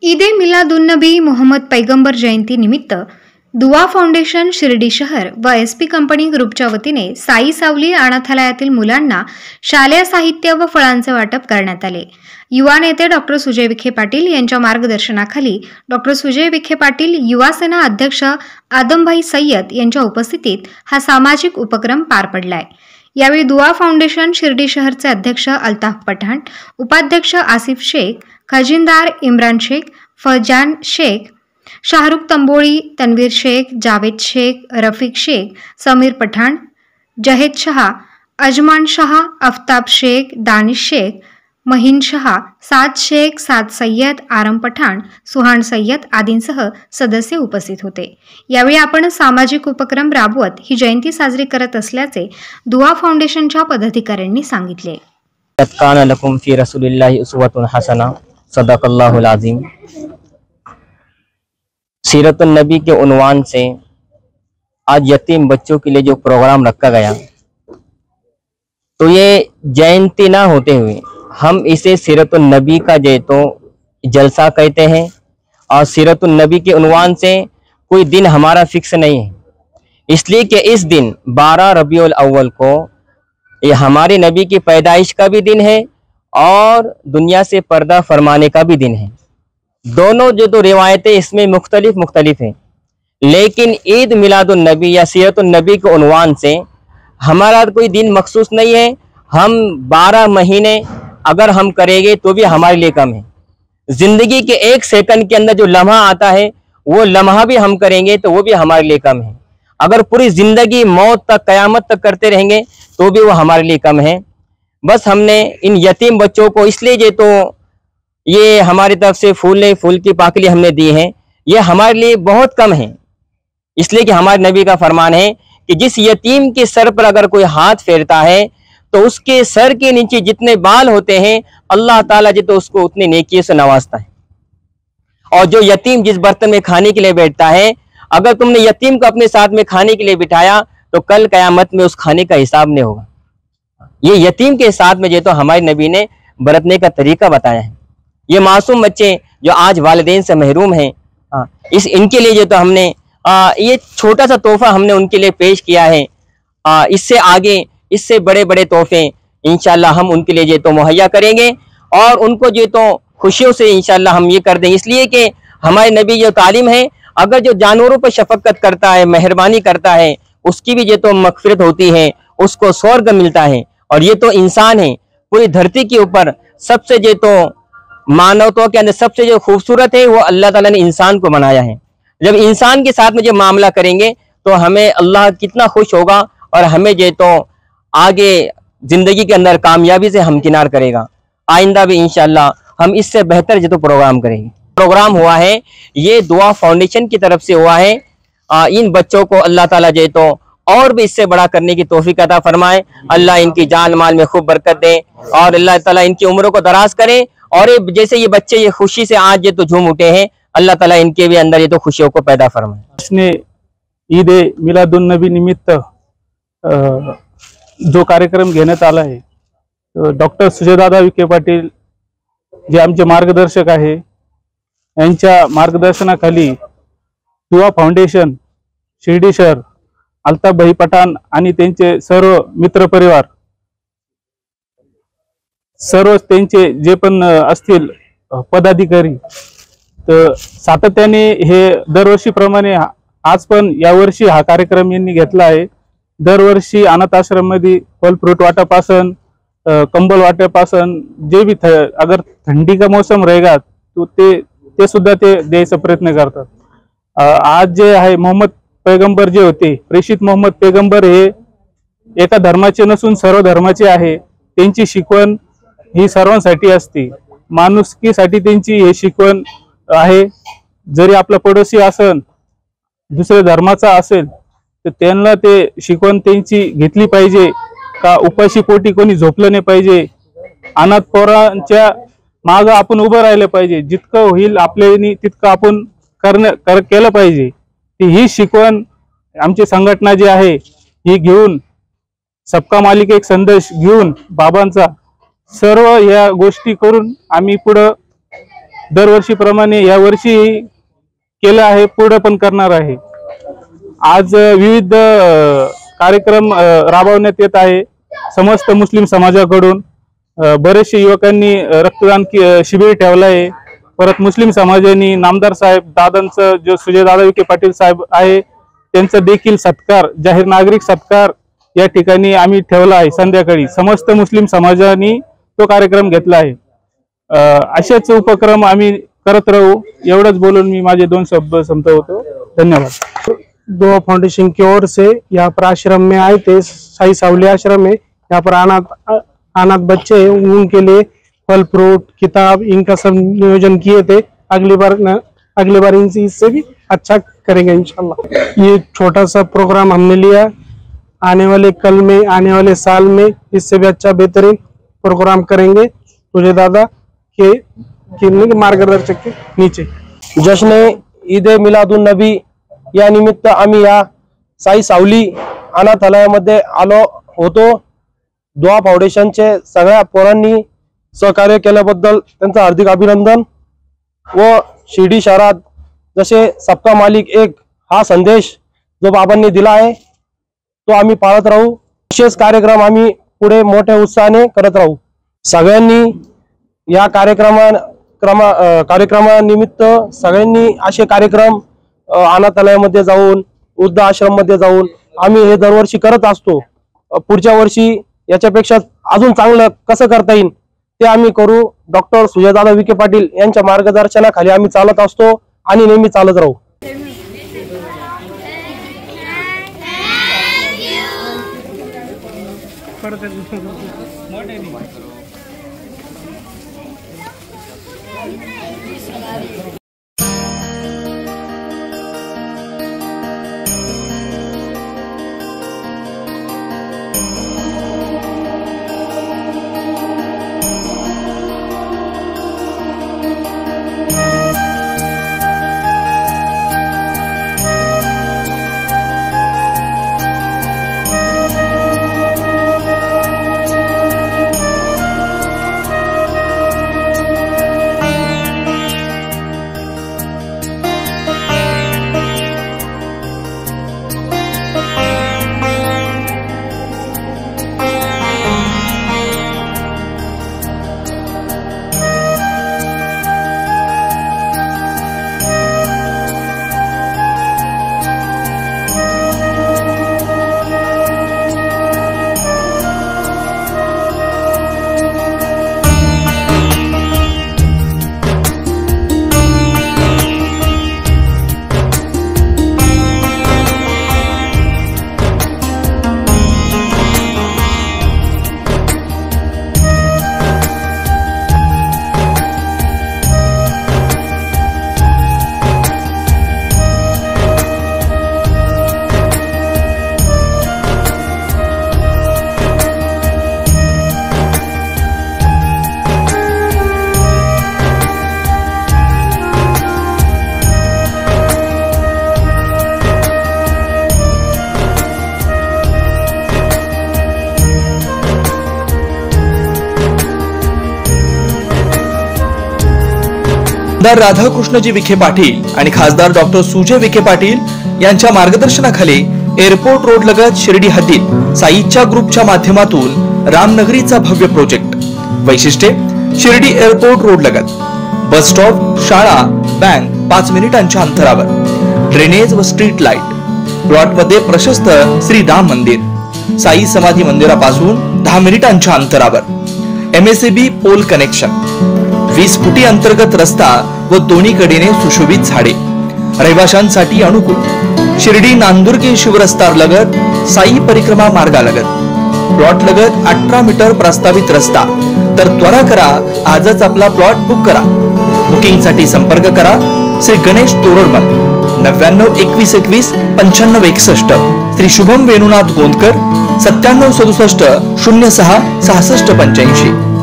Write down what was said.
ईदे मिलादुन्नबी मोहम्मद पैगंबर जयंती निमित्त दुआ फाउंडेशन शिर्डी शहर व SP कंपनी ग्रुपच्या वतीने साई सावली अनाथालयातील मुलांना शालेय साहित्य व फळांचे वाटप करण्यात आले। युवा नेते डॉक्टर सुजय विखे पाटील यांच्या मार्गदर्शनाखाली डॉक्टर सुजय विखे पाटील युवा सेना अध्यक्ष आदमभाई सय्यद यांच्या उपस्थितीत हा सामाजिक उपक्रम पार पडलाय। यावेळी दुआ फाउंडेशन शिर्डी शहरचे अध्यक्ष अल्ताफ पठाण, उपाध्यक्ष आसिफ शेख, खजिनदार इम्रान शेख, फजान शेख, शाहरुख तंबोळी, तन्वीर शेख, जावेद शेख, रफीक शेख, समीर पठाण, जहेद शहा, अजमान शहा, आफ्ताब शेख, दानिश शेख, महीन शहा, साद शेख, साद सय्यद, आरम पठाण, सुहान सय्यद आदींसह सदस्य उपस्थित होते। यावेळी आपण सामाजिक उपक्रम राबवत ही जयंती साजरी करत असल्याचे दुआ फाउंडेशनच्या पदाधिकाऱ्यांनी सांगितले। कान लकुम फी रसूलिल्लाहि उसवतुन हसना, सदक़ल्लाहुल अज़ीम। सीरतुन नबी के उन्वान से आज यतीम बच्चों के लिए जो प्रोग्राम रखा गया, तो ये जयंती ना होते हुए हम इसे सीरतुन नबी का जो तो जलसा कहते हैं। और सीरतुन नबी के उन्वान से कोई दिन हमारा फिक्स नहीं है, इसलिए कि इस दिन 12 रबीउल अव्वल को ये हमारे नबी की पैदाइश का भी दिन है और दुनिया से पर्दा फरमाने का भी दिन है। दोनों जो तो रिवायतें इसमें मुख्तलिफ हैं, लेकिन ईद मिलादुन नबी या सीरतुन नबी के उन्वान से हमारा कोई दिन मखसूस नहीं है। हम 12 महीने अगर हम करेंगे तो भी हमारे लिए कम है। जिंदगी के एक सेकंड के अंदर जो लम्हा आता है वो लम्हा भी हम करेंगे तो वो भी हमारे लिए कम है। अगर पूरी जिंदगी मौत तक कयामत तक करते रहेंगे तो भी वो हमारे लिए कम है। बस हमने इन यतीम बच्चों को इसलिए जो तो ये हमारी तरफ से फूल की पाकली हमने दी है, ये हमारे लिए बहुत कम है। इसलिए कि हमारे नबी का फरमान है कि जिस यतीम के सर पर अगर कोई हाथ फेरता है तो उसके सर के नीचे जितने बाल होते हैं अल्लाह ताला जी तो उसको उतनी नेकी से नवाजता है। और जो यतीम जिस बर्तन में खाने के लिए बैठता है, अगर तुमने यतीम को अपने साथ में खाने के लिए बिठाया तो कल कयामत में उस खाने का हिसाब नहीं होगा। ये यतीम के साथ में जो तो हमारे नबी ने बरतने का तरीका बताया है। ये मासूम बच्चे जो आज वालिदैन से महरूम हैं, इनके लिए जो तो हमने ये छोटा सा तोहफा हमने उनके लिए पेश किया है। इससे आगे इससे बड़े बड़े तोहफे इंशाल्लाह हम उनके लिए जो तो मुहैया करेंगे और उनको जो तो खुशियों से इंशाल्लाह हम ये कर देंगे। इसलिए कि हमारे नबी जो तालीम है, अगर जो जानवरों पर शफकत करता है, मेहरबानी करता है, उसकी भी जो तो मगफिरत होती है, उसको स्वर्ग मिलता है। और ये तो इंसान है, पूरी धरती के ऊपर सबसे जो तो मानवता के अंदर सबसे जो खूबसूरत है वो अल्लाह ताला ने इंसान को बनाया है। जब इंसान के साथ में जो मामला करेंगे तो हमें अल्लाह कितना खुश होगा और हमें जो तो आगे जिंदगी के अंदर कामयाबी से हमकिनार करेगा। आइंदा भी इंशाल्लाह हम इससे बेहतर जो तो प्रोग्राम करेंगे। प्रोग्राम हुआ है ये दुआ फाउंडेशन की तरफ से हुआ है। इन बच्चों को अल्लाह ताला जो तो और भी इससे बड़ा करने की तौफीक अता फरमाए। अल्लाह इनकी जान माल में खूब बरकत दे और अल्लाह ताला इनकी उम्रों को दराज करे। और जैसे ये बच्चे ये खुशी से आज ये तो झूम उठे हैं, अल्लाह ताला इनके भी अंदर ये तो खुशियों को पैदा फरमाए। इसने ईद मिलादुन नबी निमित्त जो कार्यक्रम घेण्यात आला आहे, डॉक्टर सुजयदादा विखे पाटील जे आमचे मार्गदर्शक आहे, यांच्या मार्गदर्शनाखाली दुआ फाउंडेशन शिर्डी शहर, अल्ताफ भाई पठाण आणि त्यांचे सर्व मित्र परिवार, सर्व त्यांचे जे पण असतील पदाधिकारी, तर सातत्याने हे दरवर्षीप्रमाणे आज पण यावर्षी हा कार्यक्रम यांनी घेतला आहे। दरवर्षी अनाथ आश्रम मध्ये फल फ्रूट वाटापासून कंबल वाटापासून जे भी अगर ठंडी का मौसम रहेगा तो ते सुद्धा ते द्यायचा प्रयत्न करतात। आज जे आहे मोहम्मद पैगंबर जे होते, प्रेषित मोहम्मद पैगंबर हे एका धर्माचे नसून सर्व धर्माचे आहे। त्यांची शिकवण ही सर्वांसाठी असते, माणुसकीसाठी त्यांची हे शिकवण आहे। जरी आपला पडोसी असेल, दुसऱ्या धर्माचा असेल, तर त्यांना ते शिकवण त्यांची घेतली पाहिजे का उपाशी पोटी कोणी झोपलं नाही पाहिजे। अनाथ पोरांच्या मागे आपण उभं राहिलं पाहिजे, जितकं होईल आपल्यानी तितकं आपण केलं पाहिजे। ही शिकवण आमची संघटना जी आहे ही घेऊन, सबका मालिक एक संदेश घेऊन बाबांचा सर्व या गोष्टी करून आम्ही पुढे दरवर्षीप्रमाणे यावर्षी केलं आहे, पुढे पण करणार आहे। आज विविध कार्यक्रम राबवण्यात येत आहे। समस्त मुस्लिम समाजाकडून बरेचसे युवकांनी रक्तदान शिबिर ठेवलं आहे। परत मुस्लिम समाजाने नामदार साहेब दादांचं जो सुजयदादा विखे पाटील साहेब आहे त्यांचा देखील सत्कार, जाहीर नागरिक सत्कार या ठिकाणी आम्ही ठेवला आहे। संध्याकाळी समस्त मुस्लिम समाजाने तो कार्यक्रम घेतला आहे। असेच उपक्रम आम्ही करत राहू, एवढंच बोलून मी माझे 2 शब्द संपवतो। धन्यवाद। दुआ फाउंडेशन की ओर से यहाँ पर आश्रम में आए थे, साई सावली आश्रम है। यहाँ पर अनाथ बच्चे हैं, उनके लिए फल फ्रूट किताब इनका सब नियोजन किए थे। अगली बार इनसे इससे भी अच्छा करेंगे इंशाल्लाह। ये छोटा सा प्रोग्राम हमने लिया, आने वाले कल में आने वाले साल में इससे भी अच्छा बेहतरीन प्रोग्राम करेंगे तुझे दादा के मार्गदर्शक के नीचे। जश्न ईद मिलादुन नबी या निमित्त आम्ही या साई सावली अनाथालयामध्ये आलो होतो। दुआ फाउंडेशनचे सगळ्या पोरांनी सहकार्य केल्याबद्दल त्यांचं हार्दिक अभिनंदन। व शिर्डी शहरात जसे सबका मालिक एक हा संदेश जो बाबांनी दिला आहे तो आम्ही पाळत राहू। विशेष कार्यक्रम आम्ही पुढे मोठ्या उत्साहाने करत राहू। सगळ्यांनी या कार्यक्रमानिमित्त सगळ्यांनी असे कार्यक्रम अनाथालयामध्ये जाऊन वृद्ध आश्रम मध्ये जाऊन आम्ही हे दरवर्षी करत असतो। पुढच्या वर्षी याच्यापेक्षा अजून चांगलं कसं करता येईल ते आम्ही करू। डॉक्टर सुजयदादा विखे पाटील यांच्या मार्गदर्शनाखाली आम्ही चालत असतो आणि नेहमी चालत राहू। आमदार राधाकृष्णजी विखे पाटील आणि खासदार डॉक्टर सुजय विखे पाटील यांच्या मार्गदर्शनाखाली एअरपोर्ट रोड लगत शिर्डी हद्दीत साईच्या ग्रुपच्या माध्यमातून रामनगरीचा भव्य प्रोजेक्ट। वैशिष्ट्ये शिर्डी एअरपोर्ट रोड लगत बस स्टॉप, शाळा, बँक 5 मिनिटांच्या अंतरावर, ड्रेनेज व स्ट्रीट लाईट, प्लॉट मध्ये प्रशस्त श्री राम मंदिर, साई समाधी मंदिरापासून 10 मिनिटांच्या अंतरावर, MSAB पोल कनेक्शन, 20 फुटी अंतर्गत रस्ता व दोन्ही कडेने सुशोभित झाडे, रहिवाशांसाठी अनुकूल। शिर्डी नांदुर्गी शिवरस्ता लगत साई परिक्रमा मार्गालगत प्लॉट लगत 18 मीटर प्रस्तावित रस्ता। तर त्वरा करा, आजच आपला प्लॉट बुक करा। बुकिंग साठी संपर्क करा श्री गणेश तोरडमल 99 21 21 95 61, श्री शुभम वेणुनाथ गोंदकर 97 67 06 66 85।